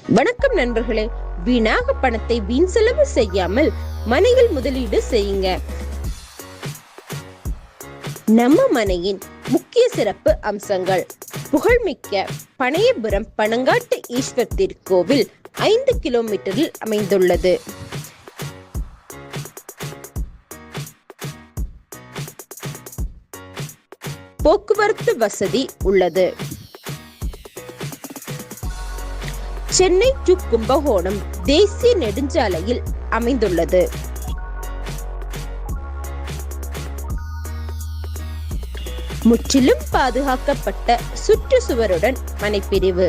வணக்கம் நண்பர்களே. வீணாக பணத்தை வீண் செலவு செய்யாமல் மனையில் முதலீடு செய்யுங்க. நம்ம மனையின் முக்கிய சிறப்பு அம்சங்கள். புகழ்மிக்க பனையபுரம் பனங்காட்டு ஈஸ்வர் திருக்கோவில் 5 கிலோமீட்டரில் அமைந்துள்ளது. போக்குவரத்து வசதி உள்ளது. சென்னை டு கும்பகோணம் தேசிய நெடுஞ்சாலையில் அமைந்துள்ளது. முற்றிலும் பாதுகாக்கப்பட்ட சுற்றுச்சுவருடன் மனைப்பிரிவு.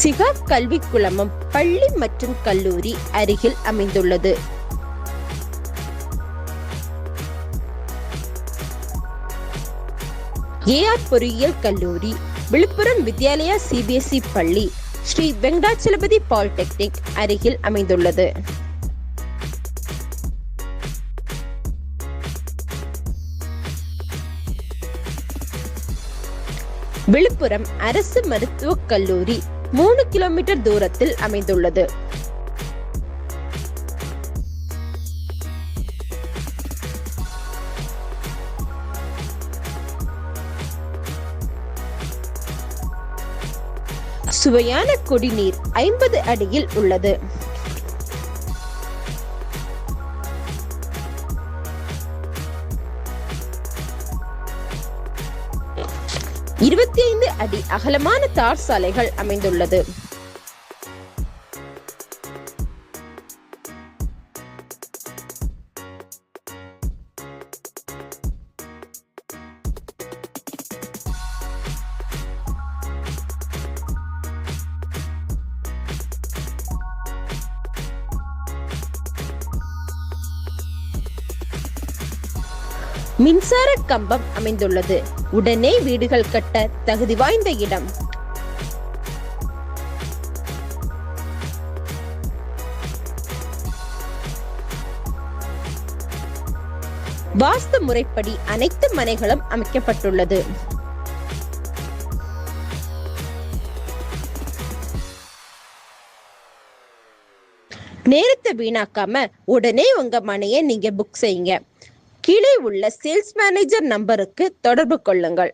சிகா கல்வி குழுமம் பள்ளி மற்றும் கல்லூரி அருகில் அமைந்துள்ளது. ஏஆர் பொறியியல் கல்லூரி, விழுப்புரம் வித்யாலயா சிபிஎஸ்இ பள்ளி, ஸ்ரீ வெங்கடாச்சலபதி பாலிடெக்னிக் அருகில் அமைந்துள்ளது. விழுப்புரம் அரசு மருத்துவக் கல்லூரி 3 கிலோமீட்டர் தூரத்தில் அமைந்துள்ளது. சுவையான குடிநீர் 50 அடியில் உள்ளது. இருபத்தி 25 அடி அகலமான தார் சாலைகள் அமைந்துள்ளது. மின்சார கம்பம் அமைந்துள்ளது. உடனே வீடுகள் கட்ட தகுதி வாய்ந்த இடம். வாஸ்து முறைப்படி அனைத்து மனைகளும் அமைக்கப்பட்டுள்ளது. நேரத்தை வீணாக்காம உடனே உங்க மனையை நீங்க புக் செய்யுங்க. கீழே உள்ள சேல்ஸ் மேனேஜர் நம்பருக்கு தொடர்பு கொள்ளுங்கள்.